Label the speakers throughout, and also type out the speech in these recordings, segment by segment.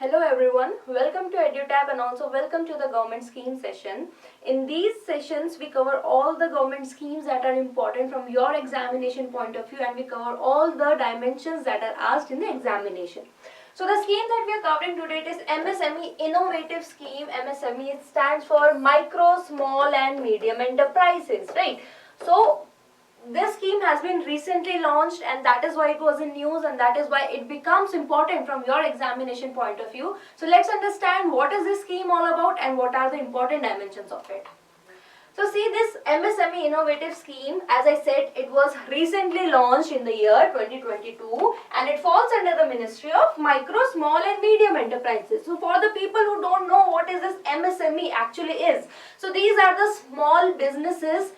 Speaker 1: Hello everyone, welcome to EduTap and also welcome to the government scheme session. In these sessions, we cover all the government schemes that are important from your examination point of view, and we cover all the dimensions that are asked in the examination. So the scheme that we are covering today is MSME Innovative Scheme. MSME, it stands for Micro, Small and Medium Enterprises, right? So this scheme has been recently launched, and that is why it was in news, and that is why it becomes important from your examination point of view. So let's understand what is this scheme all about and what are the important dimensions of it. So see, this MSME Innovative Scheme, as I said, it was recently launched in the year 2022 and it falls under the Ministry of Micro, Small and Medium Enterprises. So for the people who don't know what is this MSME actually is, so these are the small businesses.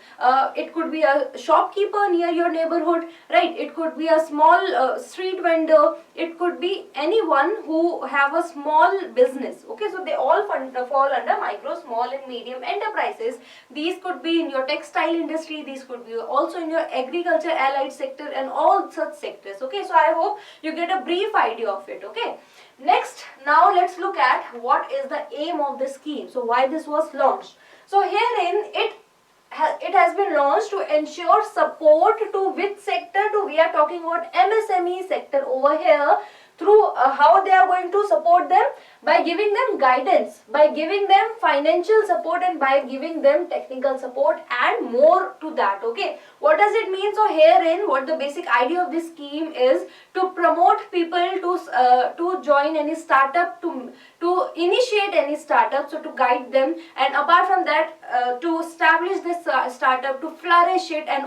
Speaker 1: It could be a shopkeeper near your neighborhood, right? It could be a small street vendor. It could be anyone who have a small business. Okay, so they all fall under Micro, Small and Medium Enterprises. These could be in your textile industry, these could be also in your agriculture allied sector and all such sectors. Okay, so I hope you get a brief idea of it. Okay, next, now let's look at what is the aim of the scheme. So why this was launched. So herein it has been launched to ensure support to which sector? To, we are talking about MSME sector over here, through how they are going to support them, by giving them guidance, by giving them financial support and by giving them technical support and more to that. Okay, what does it mean? So herein what the basic idea of this scheme is to promote people to join any startup, to initiate any startup, so to guide them, and apart from that to establish this startup, to flourish it, and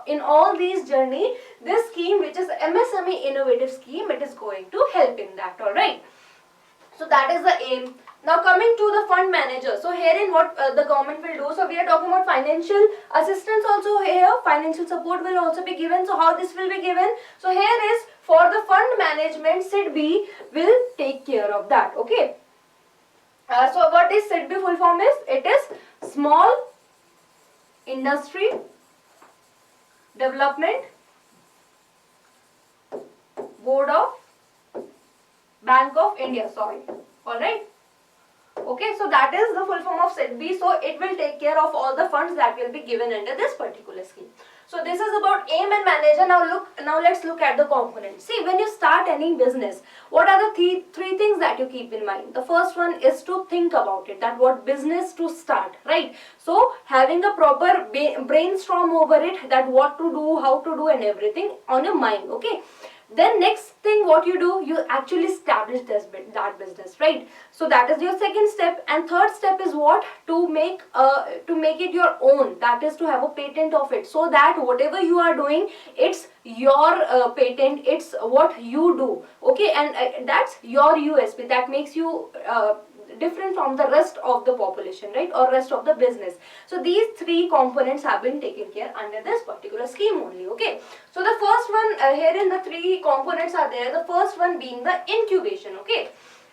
Speaker 1: in all these journey, this scheme, which is MSME Innovative Scheme, it is going to help in that. All right, so that is the aim. Now coming to the fund manager. So herein what the government will do. So we are talking about financial assistance also here. Financial support will also be given. So how this will be given? So here is for the fund management, SEBI will take care of that. Okay. So what is SEBI full form is? It is Small Industry Development Board of Bank of India, sorry. Alright. Okay, so that is the full form of SEBI. So it will take care of all the funds that will be given under this particular scheme. So this is about aim and manager. Now let's look at the components. See, when you start any business, what are the three things that you keep in mind? The first one is to think about it, that what business to start, right? So having a proper brainstorm over it, that what to do, how to do and everything on your mind. Okay. Then next thing what you do, you actually establish that business, right? So that is your second step, and third step is what? To make it your own. That is to have a patent of it, so that whatever you are doing, it's your patent, it's what you do. Okay, and that's your USP, that makes you different from the rest of the population, right, or rest of the business. So these three components have been taken care under this particular scheme only. Okay, so the first one herein the three components are there. The first one being the incubation. Okay,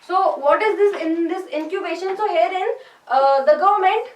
Speaker 1: so what is this in this incubation? So herein the government,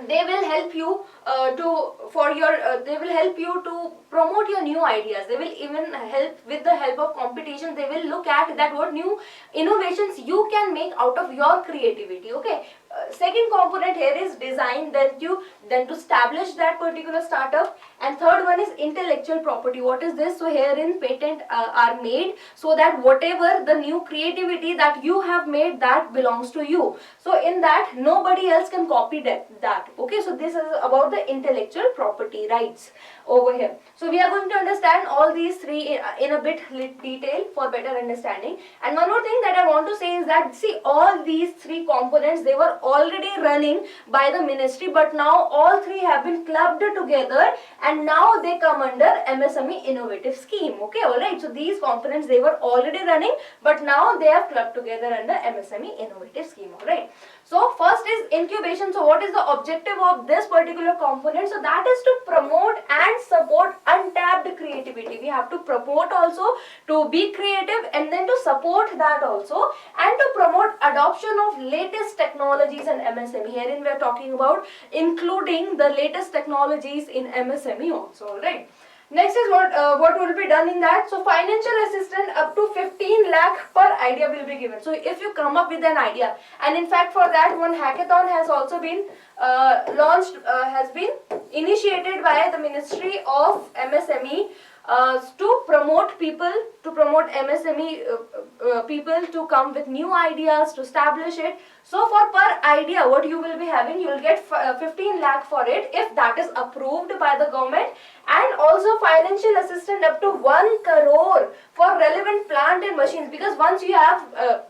Speaker 1: they will help you they will help you to promote your new ideas. They will even help with the help of competition. They will look at that what new innovations you can make out of your creativity. Okay, second component here is design, then to establish that particular startup, and third one is intellectual property. What is this? So herein patent are made, so that whatever the new creativity that you have made, that belongs to you. So in that nobody else can copy that. Okay, so this is about the intellectual property rights over here. So we are going to understand all these three in a bit detail for better understanding. And one more thing that I want to say is that, see, all these three components, they were already running by the ministry, but now all three have been clubbed together and now they come under MSME Innovative Scheme. Okay, alright, so these components, they were already running, but now they are clubbed together under MSME Innovative Scheme. Alright, so first is incubation. So what is the objective of this particular component? So that is to promote and support untapped creativity. We have to promote also, to be creative, and then to support that also, and to promote adoption of latest technologies in MSME. Herein we are talking about including the latest technologies in MSME also. Alright. Next is what will be done in that. So financial assistance up to 15 lakh per idea will be given. So if you come up with an idea, and in fact for that one hackathon has also been launched, has been initiated by the Ministry of MSME to promote people, to promote MSME people to come with new ideas, to establish it. So for per idea what you will be having, you will get 15 lakh for it if that is approved by the government, and also financial assistance up to 1 crore for relevant plant and machines, because once you have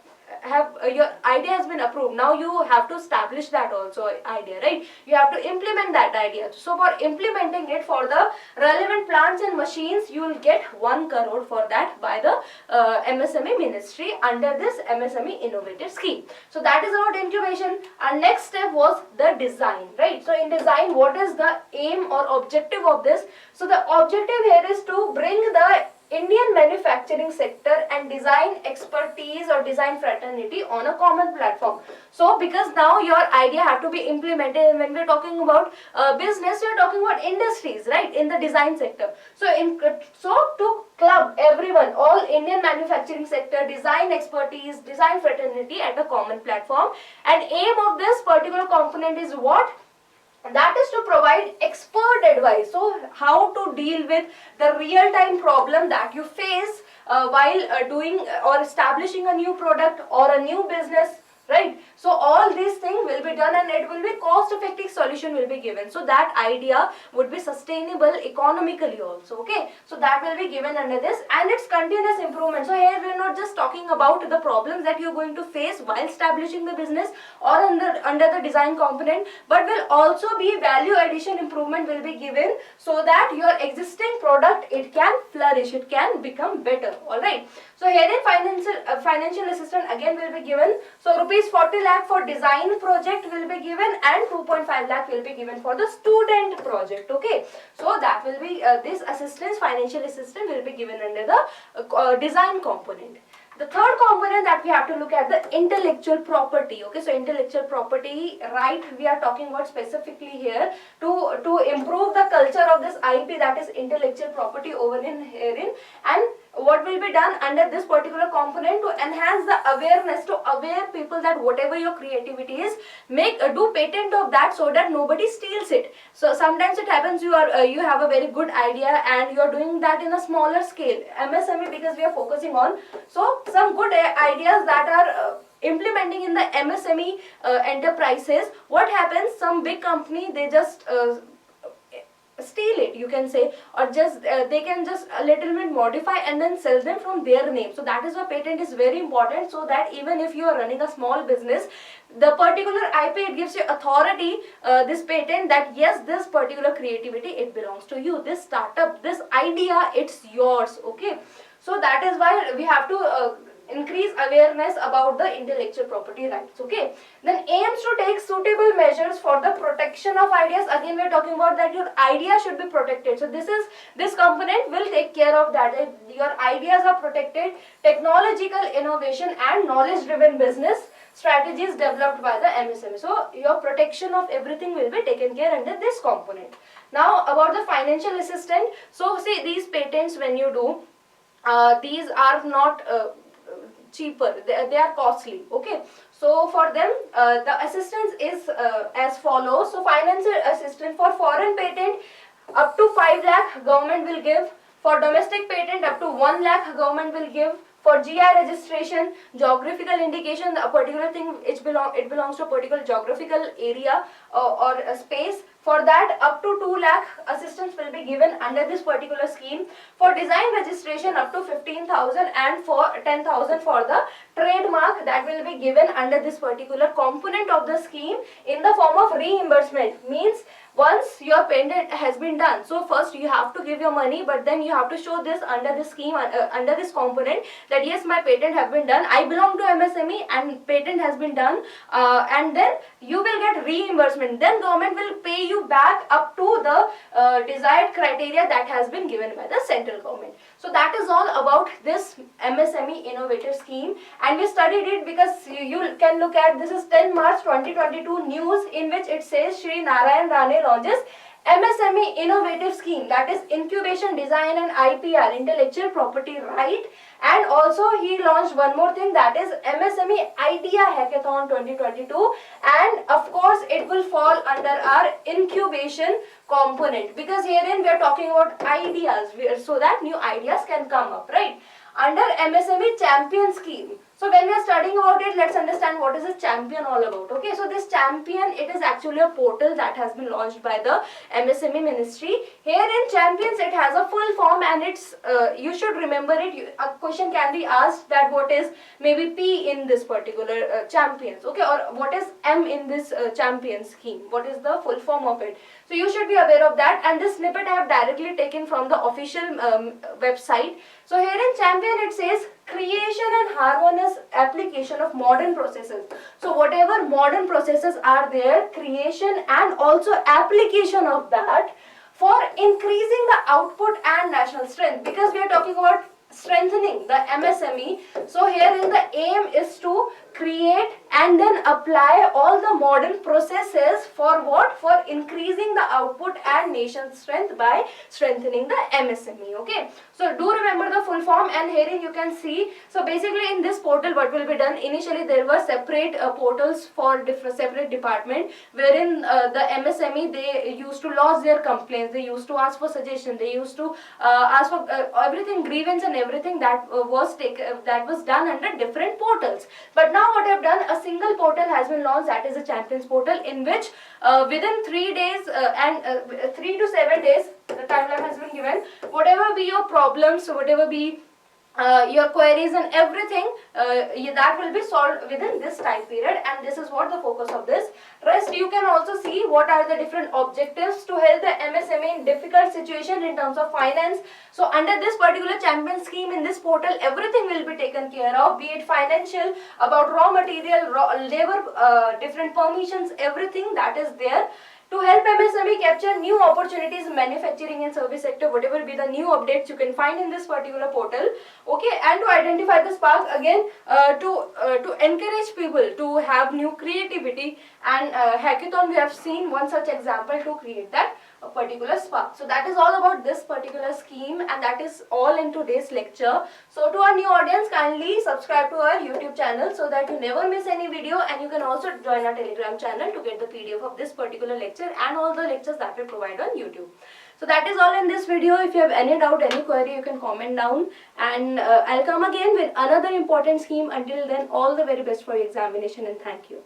Speaker 1: your idea has been approved, now you have to establish that also idea, right? You have to implement that idea. So for implementing it for the relevant plants and machines, you will get 1 crore for that by the MSME ministry under this MSME innovative scheme. So that is about incubation. And next step was the design, right? So in design, what is the aim or objective of this? So the objective here is to bring the Indian manufacturing sector and design expertise or design fraternity on a common platform. So because now your idea have to be implemented, and when we're talking about business, we're talking about industries, right, in the design sector. So to club everyone, all Indian manufacturing sector, design expertise, design fraternity at a common platform, and aim of this particular component is what? That is to provide expert advice. So how to deal with the real-time problem that you face while doing or establishing a new product or a new business, right? So all these things will be done, and it will be cost-effective solution will be given. So that idea would be sustainable economically also, okay? So that will be given under this, and it's continuous improvement. So here we are not just talking about the problems that you're going to face while establishing the business or under the design component, but will also be value addition improvement will be given, so that your existing product, it can flourish, it can become better, alright? So herein financial assistance again will be given. So rupees 40 lakh for design project will be given, and 2.5 lakh will be given for the student project, okay? So that will be this assistance, financial assistance will be given under the design component. The third component that we have to look at, the intellectual property, okay? So intellectual property right we are talking about specifically here to improve the culture of this IP, that is intellectual property over in herein. And what will be done under this particular component to enhance the awareness, to aware people that whatever your creativity is, do patent of that so that nobody steals it. So sometimes it happens you have a very good idea and you are doing that in a smaller scale. MSME, because we are focusing on, so some good ideas that are implementing in the MSME enterprises, what happens, some big company, they just steal it, you can say, or just they can just a little bit modify and then sell them from their name. So that is why patent is very important, so that even if you are running a small business, the particular IP, it gives you authority, this patent, that yes, this particular creativity, it belongs to you, this startup, this idea, it's yours, okay? So that is why we have to increase awareness about the intellectual property rights, okay? Then aims to take suitable measures for the protection of ideas. Again, we are talking about that your idea should be protected. So this component will take care of that. Your ideas are protected. Technological innovation and knowledge driven business strategies developed by the MSME. So your protection of everything will be taken care under this component. Now about the financial assistance. So see, these patents when you do, these are not cheaper, they are costly, okay? So for them the assistance is as follows. So financial assistance for foreign patent up to 5 lakh government will give, for domestic patent up to 1 lakh government will give, for GI registration, geographical indication, a particular thing it belongs to a particular geographical area or a space, for that up to 2 lakh assistance will be given under this particular scheme. For design registration up to 15,000, and for 10,000 for the trademark, that will be given under this particular component of the scheme in the form of reimbursement. Means once your patent has been done, so first you have to give your money, but then you have to show this under this scheme, under this component, that yes, my patent have been done, I belong to MSME and patent has been done, and then you will get reimbursement. Then government will pay you back up to the desired criteria that has been given by the central government. So that is all about this MSME innovative scheme, and we studied it because you can look at, this is 10 March 2022 news, in which it says Shri Narayan Rane launches MSME innovative scheme, that is incubation, design and IPR, intellectual property right. And also he launched one more thing, that is MSME Idea Hackathon 2022, and of course it will fall under our incubation component, because herein we are talking about ideas, so that new ideas can come up, right? Under MSME Champion scheme. So when we are studying about it, let's understand what is a champion all about. Okay, so this champion, it is actually a portal that has been launched by the MSME ministry. Here in champions, it has a full form, and it's you should remember it. A question can be asked that what is maybe P in this particular champions, okay, or what is M in this champion scheme, what is the full form of it. So you should be aware of that, and this snippet I have directly taken from the official website. So here in champion it says creation and harmonious application of modern processes. So whatever modern processes are there, creation and also application of that for increasing the output and national strength, because we are talking about strengthening the MSME. So here in the aim is to create and then apply all the modern processes for what? For increasing the output and nation strength by strengthening the MSME. Okay, so do remember the full form, and herein you can see. So basically in this portal what will be done, initially there were separate portals for different separate department, wherein the MSME, they used to lodge their complaints, they used to ask for suggestion, they used to ask for everything, grievance and everything that was done under different portals. But now what I have done, a single portal has been launched, that is a champions portal, in which within 3 days and 3 to 7 days, the timeline has been given. Whatever be your problems, whatever be your queries and everything, that will be solved within this time period, and this is what the focus of this. Rest you can also see what are the different objectives to help the MSME in difficult situation in terms of finance. So under this particular champion scheme, in this portal, everything will be taken care of, be it financial, about raw material, labor, different permissions, everything that is there. To help MSME capture new opportunities in manufacturing and service sector, whatever be the new updates you can find in this particular portal. Okay, and to identify the spark again, to encourage people to have new creativity and hackathon, we have seen one such example to create that particular spark. So that is all about this particular scheme, and that is all in today's lecture. So to our new audience, kindly subscribe to our YouTube channel so that you never miss any video, and you can also join our Telegram channel to get the PDF of this particular lecture and all the lectures that we provide on YouTube. So that is all in this video. If you have any doubt, any query, you can comment down, and I'll come again with another important scheme. Until then, all the very best for your examination, and thank you.